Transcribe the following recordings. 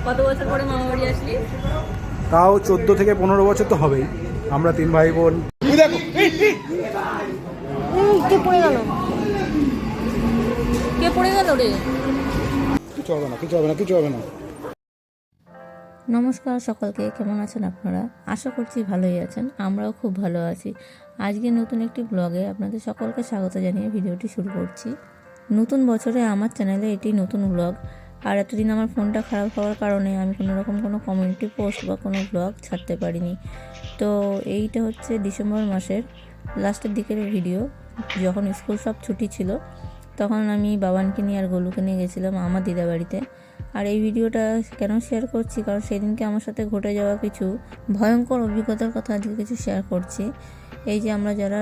কত বছর পরে মামা বাড়ি আসলি? তাও 14 থেকে 15 বছর তো হবেই। আমরা 3 ভাই বোন। দেখো কে পড়ে গেল? কে পড়ে গেল রে? কিছু হবে না, কিছু হবে না, কিছু হবে না। নমস্কার সকলকে, কেমন আছেন আপনারা? আশা করছি ভালোই আছেন, আমরাও খুব ভালো আছি। আজকে নতুন একটি ব্লগে আপনাদের সকলকে স্বাগত জানিয়ে ভিডিওটি শুরু করছি। নতুন বছরে আমার চ্যানেলে এটি নতুন ব্লগ। আর এতদিন আমার ফোনটা খারাপ হওয়ার কারণে আমি কোনো কমিউনিটি পোস্ট বা কোনো ব্লগ ছাড়তে পারিনি। তো এইটা হচ্ছে ডিসেম্বর মাসের লাস্টের দিকের ভিডিও, যখন স্কুল সব ছুটি ছিল তখন আমি বাবানকে নিয়ে আর গোলুকে নিয়ে গেছিলাম আমার দিদা বাড়িতে। আর এই ভিডিওটা কেন শেয়ার করছি, কারণ সেদিনকে আমার সাথে ঘটে যাওয়া কিছু ভয়ঙ্কর অভিজ্ঞতার কথা আজকে কিছু শেয়ার করছি। এই যে আমরা যারা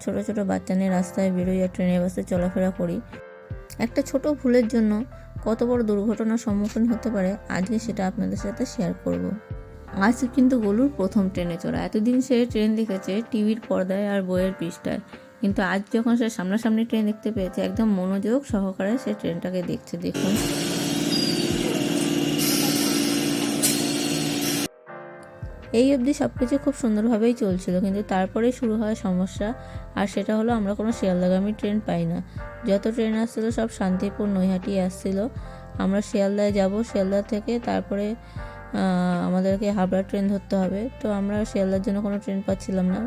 ছোট ছোট বাচ্চা নিয়ে রাস্তায় বেরোই আর ট্রেনে বাসে চলাফেরা করি, একটা ছোট ভুলের জন্য কত বড় দুর্ঘটনার সম্মুখীন হতে পারে, আজকে সেটা আপনাদের সাথে শেয়ার করব। আজ কিন্তু গোলুর প্রথম ট্রেনে চড়া। এতদিন সে ট্রেন দেখেছে টিভির পর্দায় আর বইয়ের পৃষ্ঠায়, কিন্তু আজ যখন সে সামনাসামনি ট্রেন দেখতে পেয়েছে, একদম মনোযোগ সহকারে সে ট্রেনটাকে দেখছে। দেখুন, এই অবধি সব কিছু খুব সুন্দরভাবেই চলছিল, কিন্তু তারপরেই শুরু হয় সমস্যা। আর সেটা হলো আমরা কোনো শিয়ালদাগামী ট্রেন পাই না। যত ট্রেন আসছিল সব শান্তিপুর নৈহাটি আসছিল। আমরা শিয়ালদায় যাব, শিয়ালদা থেকে তারপরে আমাদেরকে হাবড়া ট্রেন ধরতে হবে। তো আমরা শিয়ালদার জন্য কোনো ট্রেন পাচ্ছিলাম না।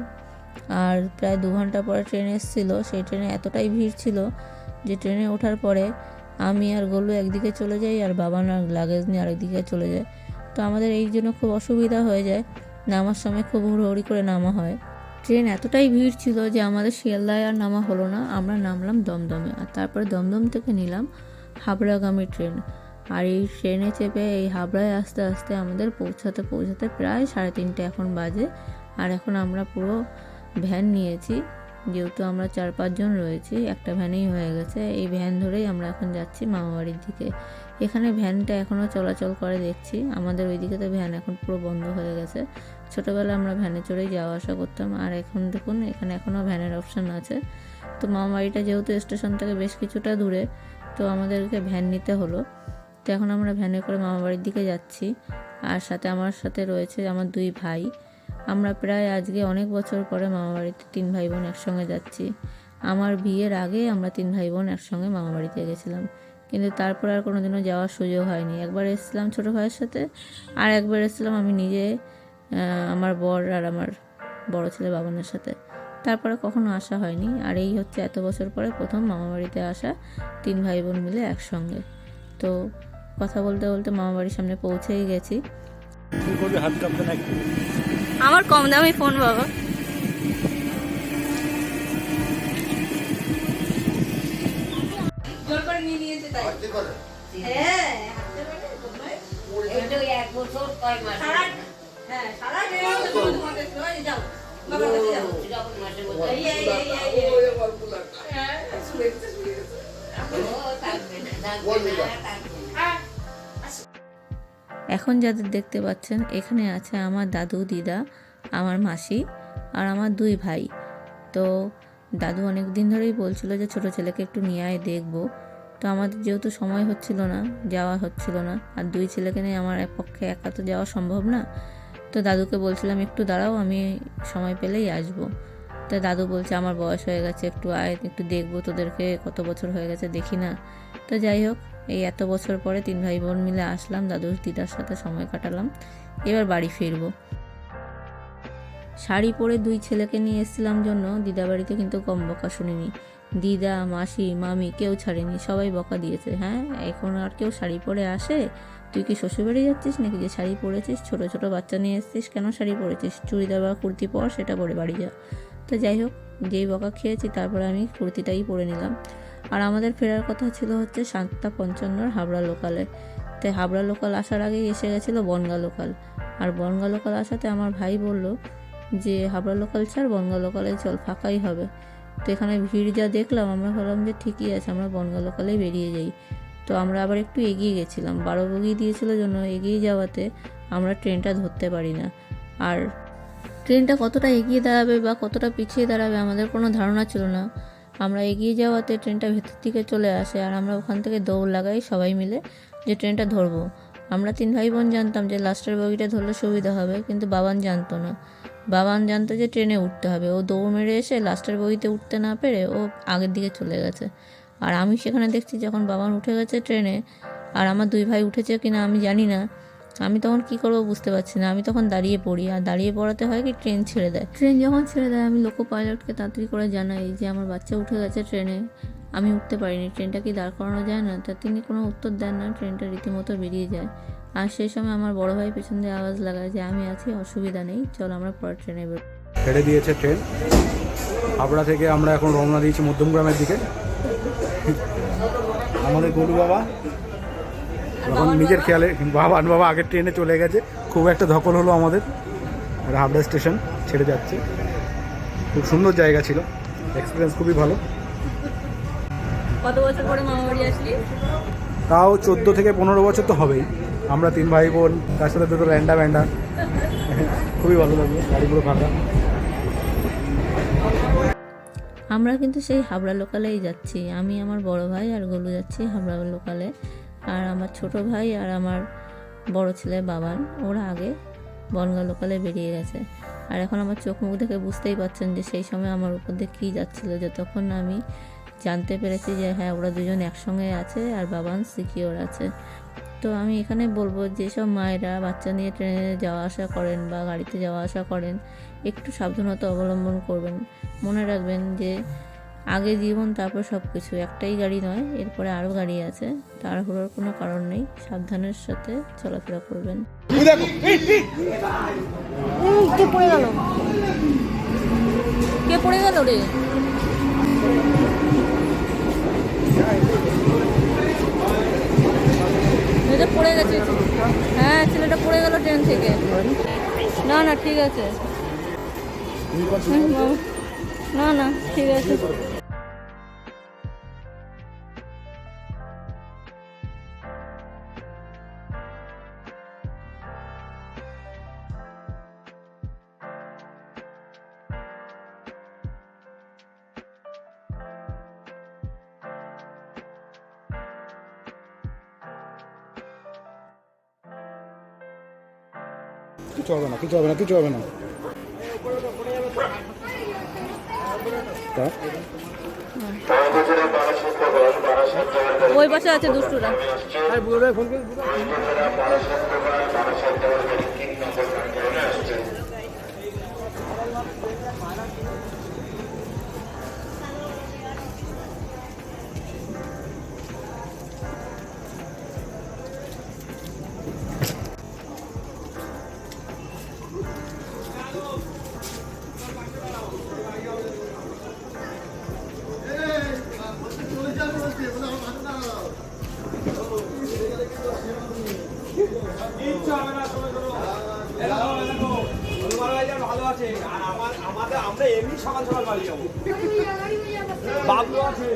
আর প্রায় 2 ঘন্টা পরে ট্রেন এসেছিলো। সেই ট্রেনে এতটাই ভিড় ছিল যে ট্রেনে ওঠার পরে আমি আর গোলু একদিকে চলে যাই আর বাবান আর লাগেজ নিয়ে আরেকদিকে চলে যায়। তো আমাদের এই জন্য খুব অসুবিধা হয়ে যায়, নামার সময় খুব হুড়োহুড়ি করে নামা হয়। ট্রেন এতটাই ভিড় ছিল যে আমাদের শিয়ালদায় আর নামা হলো না। আমরা নামলাম দমদমে, আর তারপরে দমদম থেকে নিলাম হাবড়াগামী ট্রেন। আর এই ট্রেনে চেপে এই হাবড়ায় আস্তে আস্তে আমাদের পৌঁছাতে প্রায় 3:30 এখন বাজে। আর এখন আমরা পুরো ভ্যান নিয়েছি, যেহেতু আমরা 4-5 জন রয়েছি, একটা ভ্যানেই হয়ে গেছে। এই ভ্যান ধরেই আমরা এখন যাচ্ছি মামাবাড়ির দিকে। এখানে ভ্যানটা এখনও চলাচল করে দেখছি, আমাদের ওইদিকে তো ভ্যান এখন পুরো বন্ধ হয়ে গেছে। ছোটোবেলায় আমরা ভ্যানে চড়েই যাওয়া আসা করতাম, আর এখন দেখুন এখানে এখনও ভ্যানের অপশান আছে। তো মামাবাড়িটা যেহেতু স্টেশন থেকে বেশ কিছুটা দূরে, তো আমাদেরকে ভ্যান নিতে হলো। তো এখন আমরা ভ্যানে করে মামাবাড়ির দিকে যাচ্ছি। আর সাথে আমার সাথে রয়েছে আমার 2 ভাই। আমরা প্রায় আজকে অনেক বছর পরে মামাবাড়িতে 3 ভাই বোন একসঙ্গে যাচ্ছি। আমার বিয়ের আগে আমরা 3 ভাই বোন একসঙ্গে মামাবাড়িতে গেছিলাম, কিন্তু তারপর আর কোনোদিনও যাওয়ার সুযোগ হয়নি। একবার এসেছিলাম ছোটো ভাইয়ের সাথে, আর একবার এসেছিলাম আমি নিজে, আমার বর আর আমার বড় ছেলে বাবানের সাথে। তারপরে কখনো আসা হয়নি। আর এই হচ্ছে এত বছর পরে প্রথম মামাবাড়িতে আসা 3 ভাই বোন মিলে একসঙ্গে। তো কথা বলতে বলতে মামাবাড়ির সামনে পৌঁছেই গেছি। আমার কম দামি ফোন বাবা। জোর করে নিয়ে নিয়েছে তাই। হ্যাঁ, হাঁটতে পারে তোমরা। এইটা 1 বছর 6 মাস। হ্যাঁ, সারা দিন তোমাদের সবাই যাও। বাবার কাছে যাও। যখন মাসে বলতে এই হ্যাঁ, শুয়ে গেছে। ও থাকবে না। এখন যাদের দেখতে পাচ্ছেন, এখানে আছে আমার দাদু, দিদা, আমার মাসি আর আমার 2 ভাই। তো দাদু অনেক দিন ধরেই বলছিল যে ছোট ছেলেকে একটু নিয়ে আয় দেখবো। তো আমাদের যেহেতু সময় হচ্ছিল না, যাওয়া হচ্ছিল না, আর 2 ছেলেকে নিয়ে আমার পক্ষে একা তো যাওয়া সম্ভব না। তো দাদুকে বলছিলাম একটু দাঁড়াও, আমি সময় পেলেই আসবো। তো দাদু বলছে আমার বয়স হয়ে গেছে, একটু আয়, একটু দেখবো তোদেরকে, কত বছর হয়ে গেছে দেখি না। তো যাই হোক, এই এত বছর পরে 3 ভাই বোন মিলে আসলাম, দাদুর দিদার সাথে সময় কাটালাম। এবার বাড়ি ফিরবো। শাড়ি পরে 2 ছেলেকে নিয়ে এসেছিলাম জন্য দিদা বাড়িতে কিন্তু কম বকা শুনিনি। দিদা, মাসি, মামি কেউ ছাড়েনি, সবাই বকা দিয়েছে। হ্যাঁ, এখন আর কেউ শাড়ি পরে আসে? তুই কি শ্বশুরবাড়ি যাচ্ছিস নাকি যে শাড়ি পরেছিস? ছোট ছোট বাচ্চা নিয়ে এসেছিস, কেন শাড়ি পরেছিস? চুড়িদার বা কুর্তি পর, সেটা পরে বাড়ি যা। তো যাই হোক, যেই বকা খেয়েছি তারপরে আমি কুর্তিটাই পরে নিলাম। আর আমাদের ফেরার কথা ছিল হচ্ছে 7:55 হাবড়া লোকালে। তো হাবড়া লোকাল আসার আগেই এসে গেছিলো বনগাঁ লোকাল। আর বনগাঁ লোকাল আসাতে আমার ভাই বলল যে হাবড়া লোকাল ছাড়, বনগাঁ লোকালে চল, ফাঁকাই হবে। তো এখানে ভিড় যা দেখলাম, আমরা ভাবলাম যে ঠিকই আছে, আমরা বনগাঁ লোকালেই বেরিয়ে যাই। তো আমরা আবার একটু এগিয়ে গেছিলাম, 12 বগি দিয়েছিল জন্য এগিয়ে যাওয়াতে আমরা ট্রেনটা ধরতে পারি না। আর ট্রেনটা কতটা এগিয়ে দাঁড়াবে বা কতটা পিছিয়ে দাঁড়াবে আমাদের কোনো ধারণা ছিল না। আমরা এগিয়ে যাওয়াতে ট্রেনটা ভেতর দিকে চলে আসে, আর আমরা ওখান থেকে দৌড় লাগাই সবাই মিলে যে ট্রেনটা ধরবো। আমরা 3 ভাই বোন জানতাম যে লাস্টের বগিটা ধরলে সুবিধা হবে, কিন্তু বাবান জানতো না। বাবান জানতো যে ট্রেনে উঠতে হবে। ও দৌড় মেরে এসে লাস্টের বগিতে উঠতে না পেরে ও আগের দিকে চলে গেছে। আর আমি সেখানে দেখছি যখন বাবান উঠে গেছে ট্রেনে, আর আমার 2 ভাই উঠেছে কিনা আমি জানি না, আমি তখন কি করবো বুঝতে পারছি না। আমি তখন দাঁড়িয়ে পড়ি, আর দাঁড়িয়ে পড়াতে হয় কি ট্রেন ছেড়ে দেয়। ট্রেন যখন ছেড়ে দেয় আমি লোকো পাইলটকে তাড়াতাড়ি করে জানাই যে আমার বাচ্চা উঠে গেছে ট্রেনে, আমি উঠতে পারিনি, ট্রেনটা কি দাঁড় করানো যায় না? তা তিনি কোনো উত্তর দেন না, ট্রেনটা রীতিমতো বেরিয়ে যায়। আর সেই সময় আমার বড় ভাই পেছন দিয়ে আওয়াজ লাগায় যে আমি আছি, অসুবিধা নেই, চল আমরা পরের ট্রেনে বেরো। ছেড়ে দিয়েছে ট্রেন। হাবড়া থেকে আমরা এখন রওনা দিয়েছি মধ্যমগ্রামের দিকে। আমাদের গোলু বাবা এখন নিজের খেয়ালে, বাবা আগের ট্রেনে চলে গেছে। খুব একটা ধকল হলো আমাদের। আর হাবড়া স্টেশন ছেড়ে যাচ্ছে। খুব সুন্দর জায়গা ছিল, এক্সপিরিয়েন্স খুবই ভালো। কত বছর পরে মামা বাড়ি আসলি? তাও 14 থেকে 15 বছর তো হবেই। আমরা 3 ভাই বোন, তার সাথে দুটো র্যান্ডা ব্যান্ডা, খুবই ভালো লাগলো। গাড়িগুলো ফাঁকা। আমরা কিন্তু সেই হাবড়া লোকালেই যাচ্ছি। আমি, আমার বড় ভাই আর গোলু যাচ্ছি হাবড়া লোকালে। আর আমার ছোট ভাই আর আমার বড় ছেলে বাবান, ওরা আগে বনগাঁ লোকালে বেরিয়ে গেছে। আর এখন আমার চোখ মুখ দেখে বুঝতেই পারছেন যে সেই সময় আমার উপর দিয়ে কী যাচ্ছিলো, যতক্ষণ আমি জানতে পেরেছি যে হ্যাঁ ওরা দুজন একসঙ্গে আছে আর বাবান সিকিওর আছে। তো আমি এখানে বলবো যেসব মায়েরা বাচ্চা নিয়ে ট্রেনে যাওয়া আসা করেন বা গাড়িতে যাওয়া আসা করেন, একটু সাবধানতা অবলম্বন করবেন। মনে রাখবেন যে আগে জীবন তারপর সব কিছু, একটাই গাড়ি নয়, এরপরে আরও গাড়ি আছে। তাড়াহুড়োর কোনো কারণ নেই, সাবধানের সাথে চলাফেরা করবেন। কে পড়ে গেল? কে পড়ে গেল রে? এটা পড়ে গেছে। হ্যাঁ, ছেলেটা পড়ে গেল ট্রেন থেকে। না না ঠিক আছে, না না ঠিক আছে। কিছু হবে না, কিছু হবে না, কিছু হবে না। ওই পাশে আছে দুষ্টুরা। আমরা এমনি সকাল সকাল বাড়ি যাবো। বাবু আছে।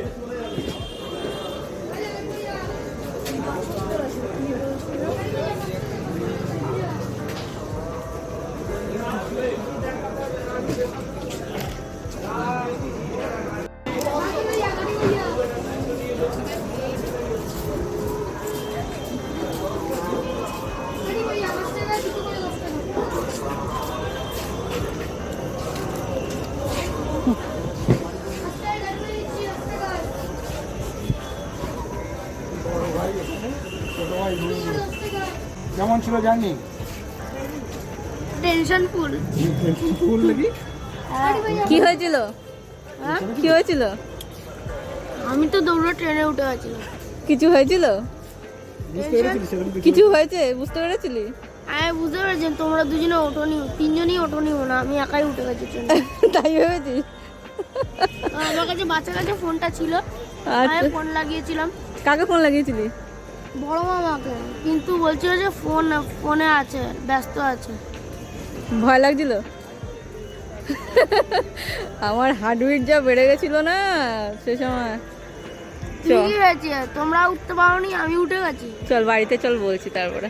কেমন ছিল জার্নি? টেনশন ফুল। ফুল লাগি? কি হয়েছিল? কি হয়েছিল? আমি তো দৌড়ে ট্রেনে উঠে গেছিলাম। কিছু হয়েছিল? বুঝতে পেরেছিস সেরকম কিছু? কিছু হয়েছে বুঝতে পেরেছিলি? আমি বুঝতে পেরেছি তোমরা দুজনে ওঠোনি, তিনজনই ওঠোনি, না আমি একাই উঠে গেছি ট্রেনে। তাই ভেবেছিস? আমার কাছে বাচ্চার কাছে ফোনটা ছিল, আমি আচ্ছা, ফোন লাগিয়েছিলাম কাকে ফোন লাগিয়েছিলি? বড় মামাকে, কিন্তু বলছিল যে ফোনে আছে, ব্যস্ত আছে। ভয় লাগছিল? আমার হার্টবিট যা বেড়ে গেছিল না সে সময়। ঠিকই হয়েছে, তোমরা উঠতে পারোনি, আমি উঠে গেছি। চল বাড়িতে চল বলছি তারপরে।